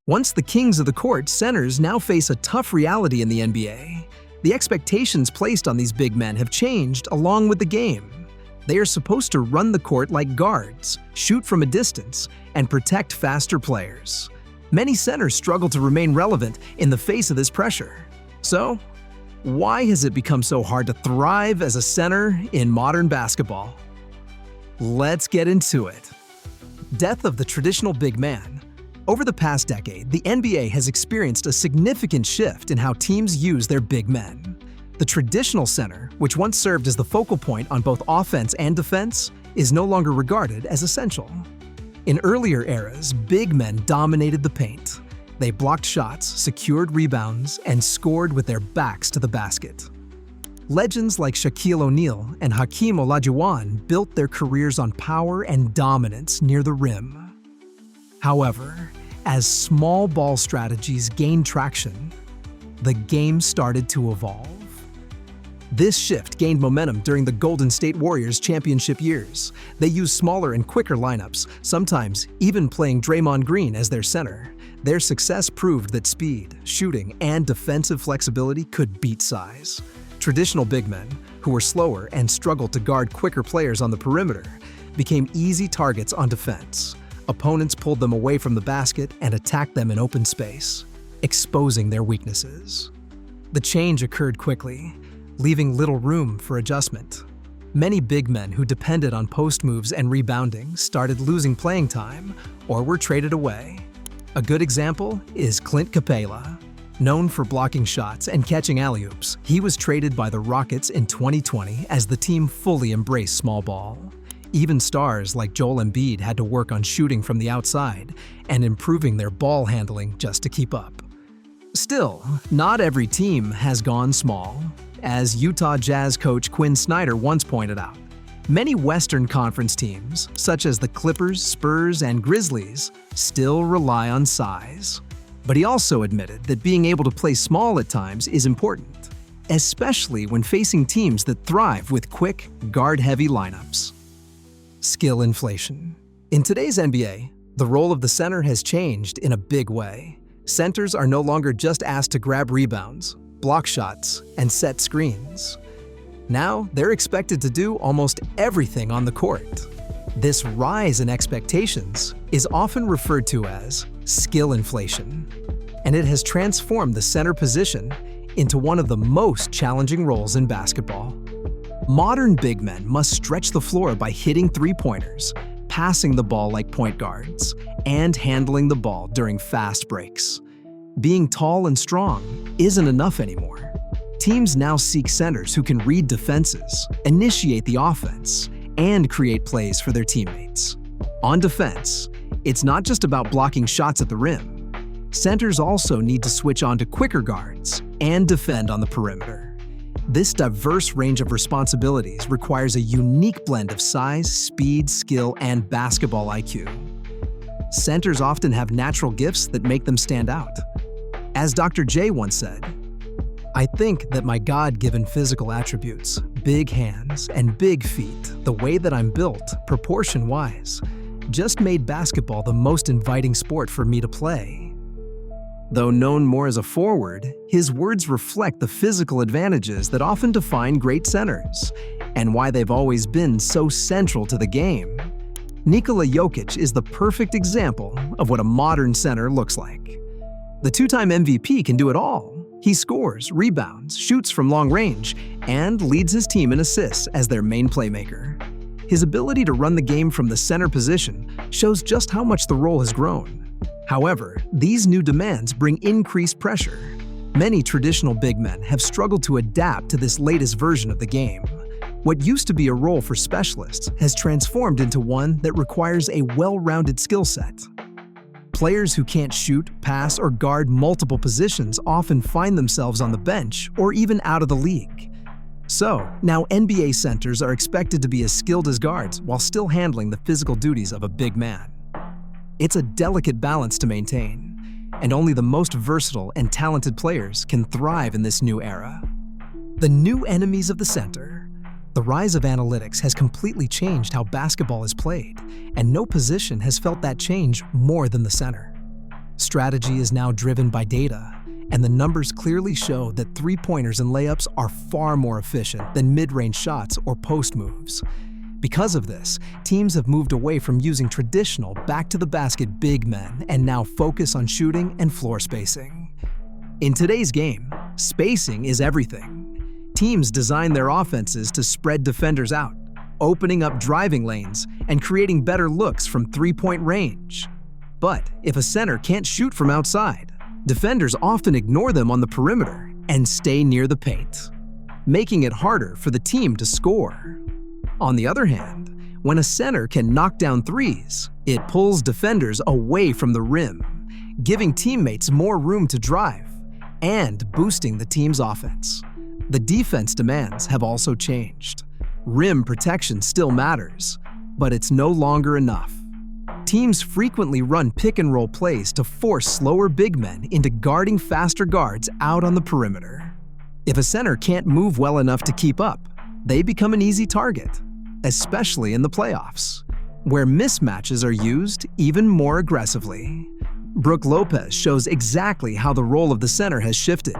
Once the kings of the court, centers now face a tough reality in the NBA. The expectations placed on these big men have changed along with the game. They are supposed to run the court like guards, shoot from a distance, and protect faster players. Many centers struggle to remain relevant in the face of this pressure. So, why has it become so hard to thrive as a center in modern basketball? Let's get into it. Death of the traditional big man. Over the past decade, the NBA has experienced a significant shift in how teams use their big men. The traditional center, which once served as the focal point on both offense and defense, is no longer regarded as essential. In earlier eras, big men dominated the paint. They blocked shots, secured rebounds, and scored with their backs to the basket. Legends like Shaquille O'Neal and Hakeem Olajuwon built their careers on power and dominance near the rim. However, as small ball strategies gained traction, the game started to evolve. This shift gained momentum during the Golden State Warriors championship years. They used smaller and quicker lineups, sometimes even playing Draymond Green as their center. Their success proved that speed, shooting, and defensive flexibility could beat size. Traditional big men, who were slower and struggled to guard quicker players on the perimeter, became easy targets on defense. Opponents pulled them away from the basket and attacked them in open space, exposing their weaknesses. The change occurred quickly, leaving little room for adjustment. Many big men who depended on post moves and rebounding started losing playing time or were traded away. A good example is Clint Capela. Known for blocking shots and catching alley-oops, he was traded by the Rockets in 2020 as the team fully embraced small ball. Even stars like Joel Embiid had to work on shooting from the outside and improving their ball handling just to keep up. Still, not every team has gone small. As Utah Jazz coach Quinn Snyder once pointed out, many Western Conference teams, such as the Clippers, Spurs, and Grizzlies, still rely on size. But he also admitted that being able to play small at times is important, especially when facing teams that thrive with quick, guard-heavy lineups. Skill inflation. In today's NBA, the role of the center has changed in a big way. Centers are no longer just asked to grab rebounds, block shots, and set screens. Now, they're expected to do almost everything on the court. This rise in expectations is often referred to as skill inflation, and it has transformed the center position into one of the most challenging roles in basketball. Modern big men must stretch the floor by hitting three-pointers, passing the ball like point guards, and handling the ball during fast breaks. Being tall and strong isn't enough anymore. Teams now seek centers who can read defenses, initiate the offense, and create plays for their teammates. On defense, it's not just about blocking shots at the rim. Centers also need to switch on to quicker guards and defend on the perimeter. This diverse range of responsibilities requires a unique blend of size, speed, skill, and basketball IQ. Centers often have natural gifts that make them stand out. As Dr. J once said, "I think that my God-given physical attributes, big hands and big feet, the way that I'm built, proportion-wise, just made basketball the most inviting sport for me to play." Though known more as a forward, his words reflect the physical advantages that often define great centers, and why they've always been so central to the game. Nikola Jokic is the perfect example of what a modern center looks like. The two-time MVP can do it all. He scores, rebounds, shoots from long range, and leads his team in assists as their main playmaker. His ability to run the game from the center position shows just how much the role has grown. However, these new demands bring increased pressure. Many traditional big men have struggled to adapt to this latest version of the game. What used to be a role for specialists has transformed into one that requires a well-rounded skill set. Players who can't shoot, pass, or guard multiple positions often find themselves on the bench or even out of the league. So, now NBA centers are expected to be as skilled as guards while still handling the physical duties of a big man. It's a delicate balance to maintain, and only the most versatile and talented players can thrive in this new era. The new enemies of the center. The rise of analytics has completely changed how basketball is played, and no position has felt that change more than the center. Strategy is now driven by data, and the numbers clearly show that three-pointers and layups are far more efficient than mid-range shots or post moves. Because of this, teams have moved away from using traditional back-to-the-basket big men and now focus on shooting and floor spacing. In today's game, spacing is everything. Teams design their offenses to spread defenders out, opening up driving lanes and creating better looks from three-point range. But if a center can't shoot from outside, defenders often ignore them on the perimeter and stay near the paint, making it harder for the team to score. On the other hand, when a center can knock down threes, it pulls defenders away from the rim, giving teammates more room to drive and boosting the team's offense. The defense demands have also changed. Rim protection still matters, but it's no longer enough. Teams frequently run pick-and-roll plays to force slower big men into guarding faster guards out on the perimeter. If a center can't move well enough to keep up, they become an easy target, especially in the playoffs, where mismatches are used even more aggressively. Brook Lopez shows exactly how the role of the center has shifted.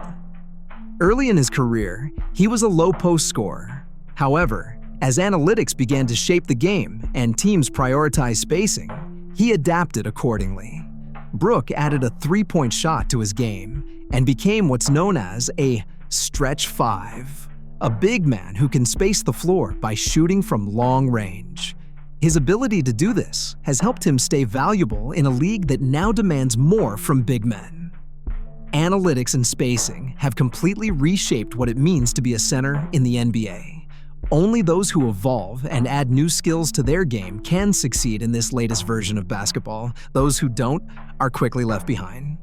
Early in his career, he was a low-post scorer. However, as analytics began to shape the game and teams prioritized spacing, he adapted accordingly. Brook added a three-point shot to his game and became what's known as a stretch five, a big man who can space the floor by shooting from long range. His ability to do this has helped him stay valuable in a league that now demands more from big men. Analytics and spacing have completely reshaped what it means to be a center in the NBA. Only those who evolve and add new skills to their game can succeed in this latest version of basketball. Those who don't are quickly left behind.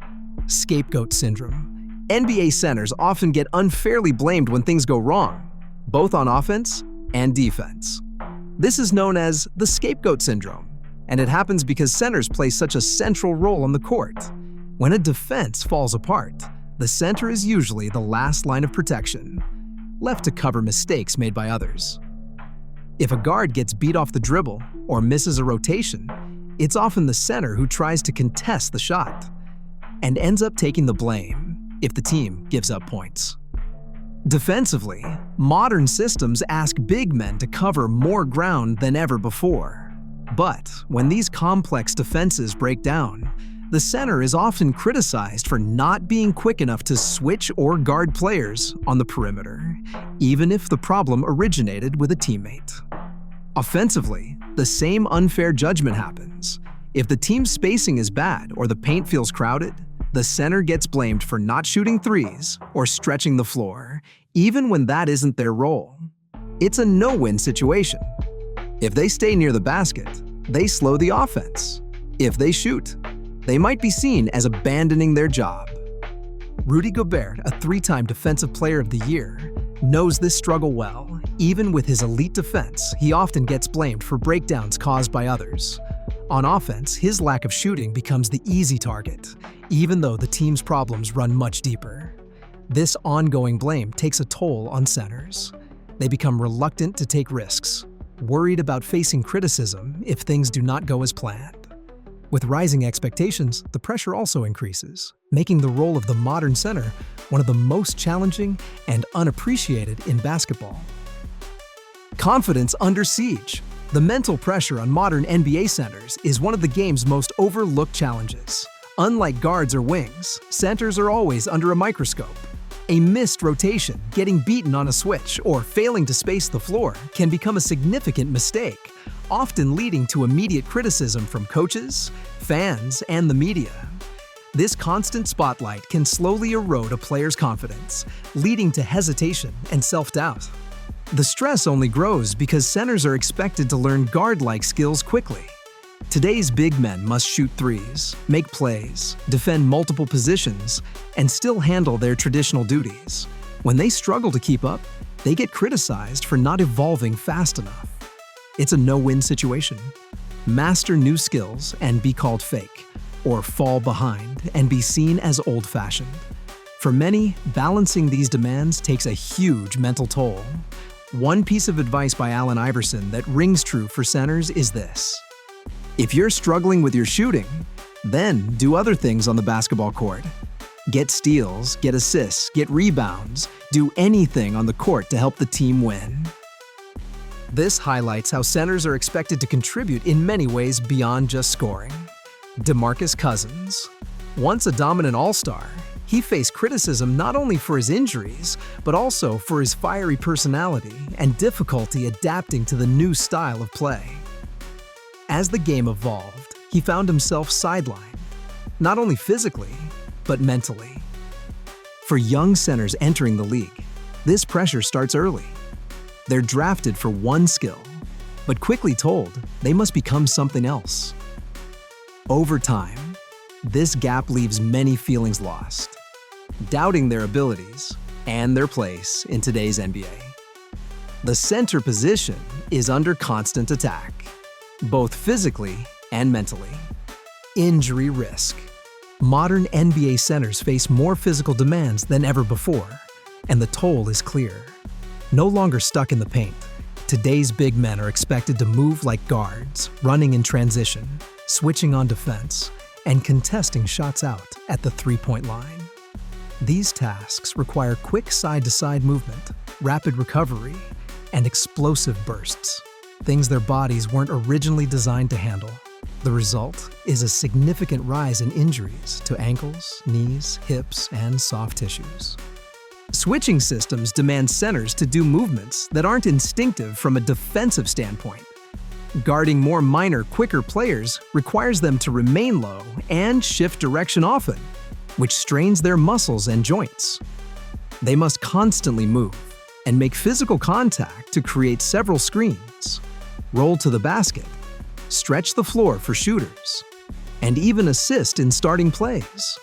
Scapegoat syndrome. NBA centers often get unfairly blamed when things go wrong, both on offense and defense. This is known as the scapegoat syndrome, and it happens because centers play such a central role on the court. When a defense falls apart, the center is usually the last line of protection, left to cover mistakes made by others. If a guard gets beat off the dribble or misses a rotation, it's often the center who tries to contest the shot and ends up taking the blame if the team gives up points. Defensively, modern systems ask big men to cover more ground than ever before. But when these complex defenses break down, the center is often criticized for not being quick enough to switch or guard players on the perimeter, even if the problem originated with a teammate. Offensively, the same unfair judgment happens. If the team's spacing is bad or the paint feels crowded, the center gets blamed for not shooting threes or stretching the floor, even when that isn't their role. It's a no-win situation. If they stay near the basket, they slow the offense. If they shoot, they might be seen as abandoning their job. Rudy Gobert, a three-time Defensive Player of the Year, knows this struggle well. Even with his elite defense, he often gets blamed for breakdowns caused by others. On offense, his lack of shooting becomes the easy target, even though the team's problems run much deeper. This ongoing blame takes a toll on centers. They become reluctant to take risks, worried about facing criticism if things do not go as planned. With rising expectations, the pressure also increases, making the role of the modern center one of the most challenging and unappreciated in basketball. Confidence under siege. The mental pressure on modern NBA centers is one of the game's most overlooked challenges. Unlike guards or wings, centers are always under a microscope. A missed rotation, getting beaten on a switch, or failing to space the floor can become a significant mistake, often leading to immediate criticism from coaches, fans, and the media. This constant spotlight can slowly erode a player's confidence, leading to hesitation and self-doubt. The stress only grows because centers are expected to learn guard-like skills quickly. Today's big men must shoot threes, make plays, defend multiple positions, and still handle their traditional duties. When they struggle to keep up, they get criticized for not evolving fast enough. It's a no-win situation. Master new skills and be called fake, or fall behind and be seen as old-fashioned. For many, balancing these demands takes a huge mental toll. One piece of advice by Allen Iverson that rings true for centers is this: if you're struggling with your shooting, Then do other things on the basketball court. Get steals, get assists, get rebounds, do anything on the court to help the team win. This highlights how centers are expected to contribute in many ways beyond just scoring. DeMarcus Cousins. Once a dominant all-star, he faced criticism not only for his injuries, but also for his fiery personality and difficulty adapting to the new style of play. As the game evolved, he found himself sidelined, not only physically, but mentally. For young centers entering the league, this pressure starts early. They're drafted for one skill, but quickly told they must become something else. Over time, this gap leaves many feelings lost, doubting their abilities and their place in today's NBA. The center position is under constant attack, both physically and mentally. Injury risk. Modern NBA centers face more physical demands than ever before, and the toll is clear. No longer stuck in the paint, today's big men are expected to move like guards, running in transition, switching on defense, and contesting shots out at the three-point line. These tasks require quick side-to-side movement, rapid recovery, and explosive bursts, things their bodies weren't originally designed to handle. The result is a significant rise in injuries to ankles, knees, hips, and soft tissues. Switching systems demand centers to do movements that aren't instinctive from a defensive standpoint. Guarding more minor, quicker players requires them to remain low and shift direction often, which strains their muscles and joints. They must constantly move and make physical contact to create several screens, roll to the basket, stretch the floor for shooters, and even assist in starting plays.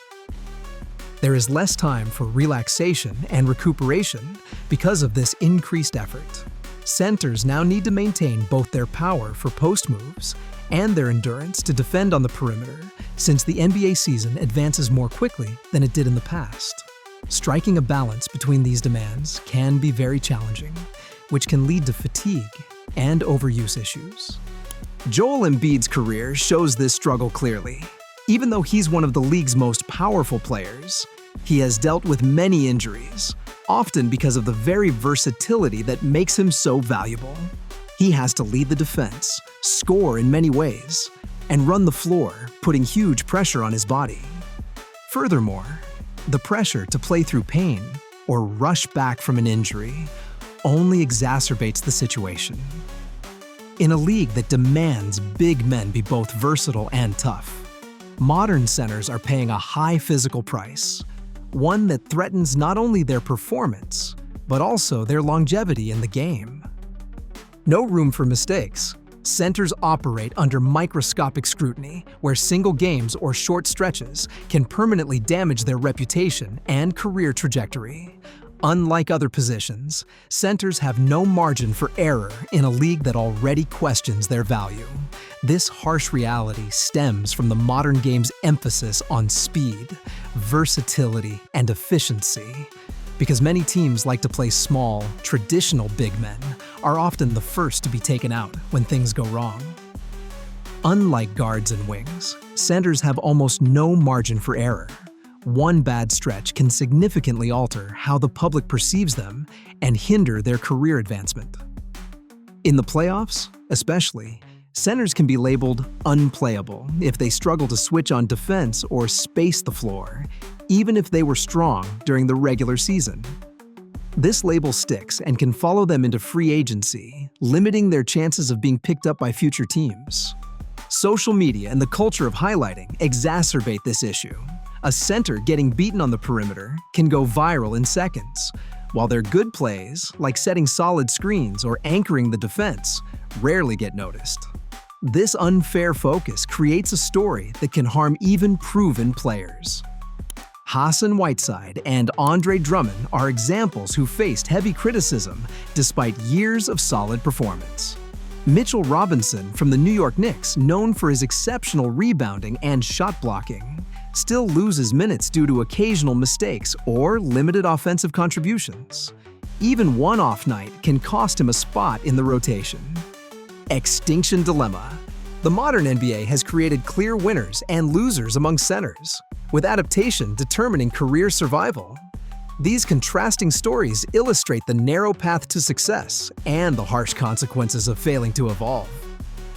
There is less time for relaxation and recuperation because of this increased effort. Centers now need to maintain both their power for post moves and their endurance to defend on the perimeter, since the NBA season advances more quickly than it did in the past. Striking a balance between these demands can be very challenging, which can lead to fatigue and overuse issues. Joel Embiid's career shows this struggle clearly. Even though he's one of the league's most powerful players, he has dealt with many injuries, often because of the very versatility that makes him so valuable. He has to lead the defense, score in many ways, and run the floor, putting huge pressure on his body. Furthermore, the pressure to play through pain or rush back from an injury only exacerbates the situation. In a league that demands big men be both versatile and tough, modern centers are paying a high physical price, one that threatens not only their performance, but also their longevity in the game. No room for mistakes. Centers operate under microscopic scrutiny, where single games or short stretches can permanently damage their reputation and career trajectory. Unlike other positions, centers have no margin for error in a league that already questions their value. This harsh reality stems from the modern game's emphasis on speed, versatility, and efficiency. Because many teams like to play small, traditional big men are often the first to be taken out when things go wrong. Unlike guards and wings, centers have almost no margin for error. One bad stretch can significantly alter how the public perceives them and hinder their career advancement. In the playoffs, especially, centers can be labeled unplayable if they struggle to switch on defense or space the floor, even if they were strong during the regular season. This label sticks and can follow them into free agency, limiting their chances of being picked up by future teams. Social media and the culture of highlighting exacerbate this issue. A center getting beaten on the perimeter can go viral in seconds, while their good plays, like setting solid screens or anchoring the defense, rarely get noticed. This unfair focus creates a story that can harm even proven players. Hassan Whiteside and Andre Drummond are examples who faced heavy criticism despite years of solid performance. Mitchell Robinson from the New York Knicks, known for his exceptional rebounding and shot blocking, still loses minutes due to occasional mistakes or limited offensive contributions. Even one off night can cost him a spot in the rotation. Extinction Dilemma. The modern NBA has created clear winners and losers among centers, with adaptation determining career survival. These contrasting stories illustrate the narrow path to success and the harsh consequences of failing to evolve.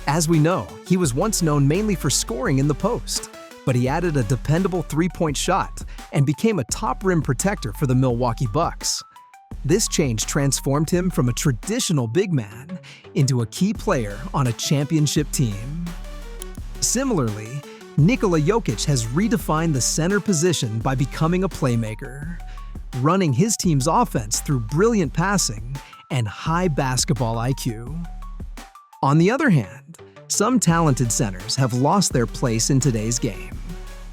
As we know, he was once known mainly for scoring in the post, but he added a dependable three-point shot and became a top rim protector for the Milwaukee Bucks. This change transformed him from a traditional big man into a key player on a championship team. Similarly, Nikola Jokic has redefined the center position by becoming a playmaker, running his team's offense through brilliant passing and high basketball IQ. On the other hand, some talented centers have lost their place in today's game.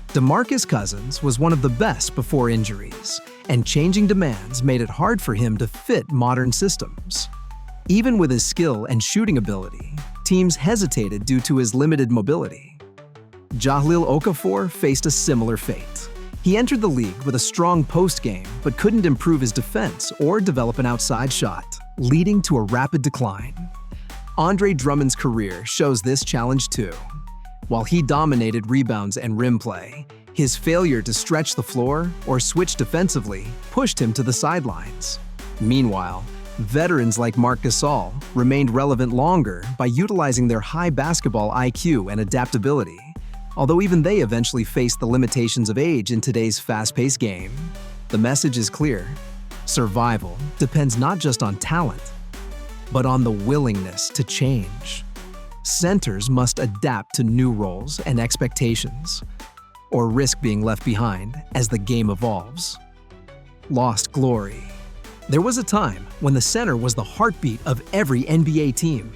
DeMarcus Cousins was one of the best before injuries, and changing demands made it hard for him to fit modern systems. Even with his skill and shooting ability, teams hesitated due to his limited mobility. Jahlil Okafor faced a similar fate. He entered the league with a strong post game but couldn't improve his defense or develop an outside shot, leading to a rapid decline. Andre Drummond's career shows this challenge too. While he dominated rebounds and rim play, his failure to stretch the floor or switch defensively pushed him to the sidelines. Meanwhile, veterans like Marc Gasol remained relevant longer by utilizing their high basketball IQ and adaptability, although even they eventually faced the limitations of age in today's fast-paced game. The message is clear: survival depends not just on talent, but on the willingness to change. Centers must adapt to new roles and expectations, or risk being left behind as the game evolves. Lost glory. There was a time when the center was the heartbeat of every NBA team.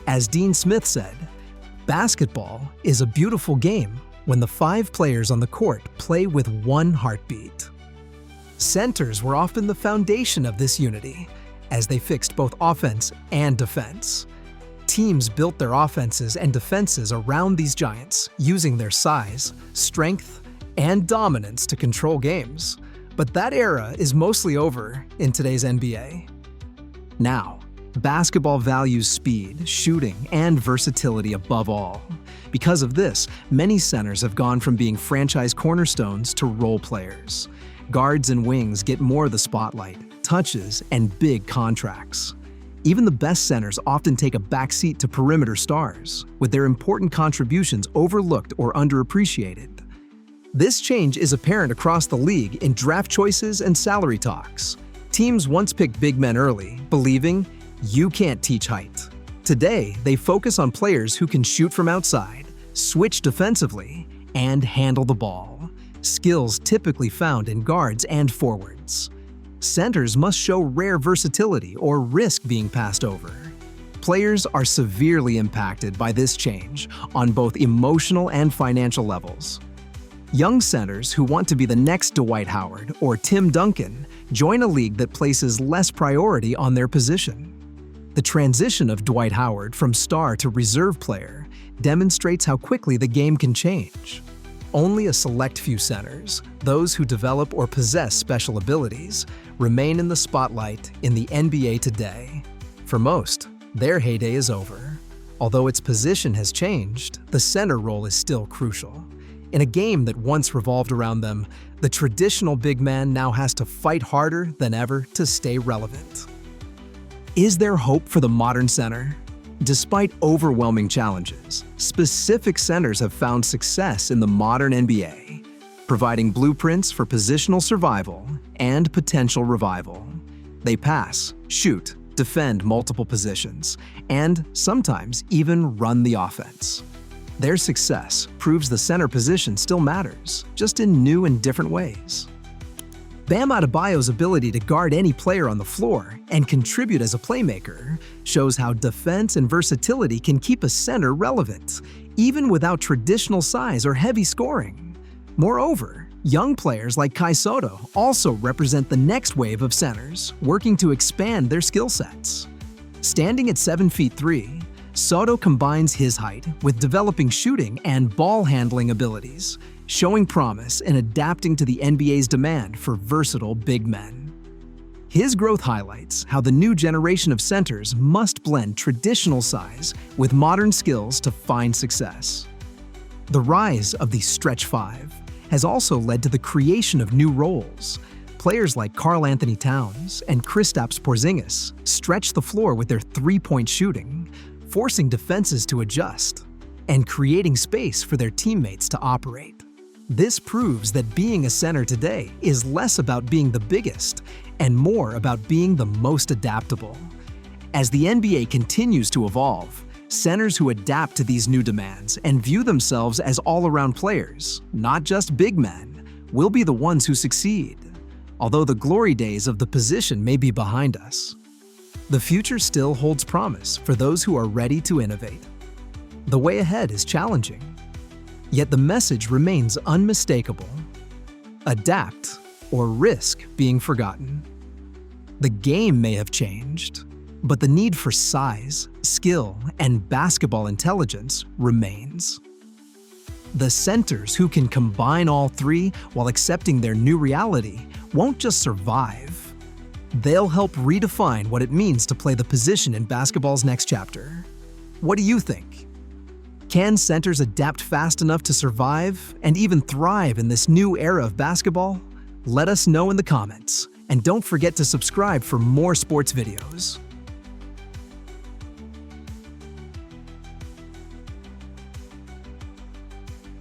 As Dean Smith said, "Basketball is a beautiful game when the 5 players on the court play with one heartbeat." Centers were often the foundation of this unity, as they fixed both offense and defense. Teams built their offenses and defenses around these giants, using their size, strength, and dominance to control games. But that era is mostly over in today's NBA. Now, basketball values speed, shooting, and versatility above all. Because of this, many centers have gone from being franchise cornerstones to role players. Guards and wings get more of the spotlight, touches, and big contracts. Even the best centers often take a backseat to perimeter stars, with their important contributions overlooked or underappreciated. This change is apparent across the league in draft choices and salary talks. Teams once picked big men early, believing, "You can't teach height." Today, they focus on players who can shoot from outside, switch defensively, and handle the ball, skills typically found in guards and forwards. Centers must show rare versatility or risk being passed over. Players are severely impacted by this change on both emotional and financial levels. Young centers who want to be the next Dwight Howard or Tim Duncan join a league that places less priority on their position. The transition of Dwight Howard from star to reserve player demonstrates how quickly the game can change. Only a select few centers, those who develop or possess special abilities, remain in the spotlight in the NBA today. For most, their heyday is over. Although its position has changed, the center role is still crucial. In a game that once revolved around them, the traditional big man now has to fight harder than ever to stay relevant. Is there hope for the modern center? Despite overwhelming challenges, specific centers have found success in the modern NBA, providing blueprints for positional survival and potential revival. They pass, shoot, defend multiple positions, and sometimes even run the offense. Their success proves the center position still matters, just in new and different ways. Bam Adebayo's ability to guard any player on the floor and contribute as a playmaker shows how defense and versatility can keep a center relevant, even without traditional size or heavy scoring. Moreover, young players like Kai Sotto also represent the next wave of centers, working to expand their skill sets. Standing at 7'3", Sotto combines his height with developing shooting and ball handling abilities, showing promise in adapting to the NBA's demand for versatile big men. His growth highlights how the new generation of centers must blend traditional size with modern skills to find success. The rise of the stretch five has also led to the creation of new roles. Players like Karl Anthony Towns and Kristaps Porzingis stretch the floor with their three-point shooting, forcing defenses to adjust and creating space for their teammates to operate. This proves that being a center today is less about being the biggest and more about being the most adaptable. As the NBA continues to evolve, centers who adapt to these new demands and view themselves as all-around players, not just big men, will be the ones who succeed. Although the glory days of the position may be behind us, the future still holds promise for those who are ready to innovate. The way ahead is challenging, yet the message remains unmistakable. Adapt or risk being forgotten. The game may have changed, but the need for size, skill, and basketball intelligence remains. The centers who can combine all three while accepting their new reality won't just survive. They'll help redefine what it means to play the position in basketball's next chapter. What do you think? Can centers adapt fast enough to survive and even thrive in this new era of basketball? Let us know in the comments, and don't forget to subscribe for more sports videos.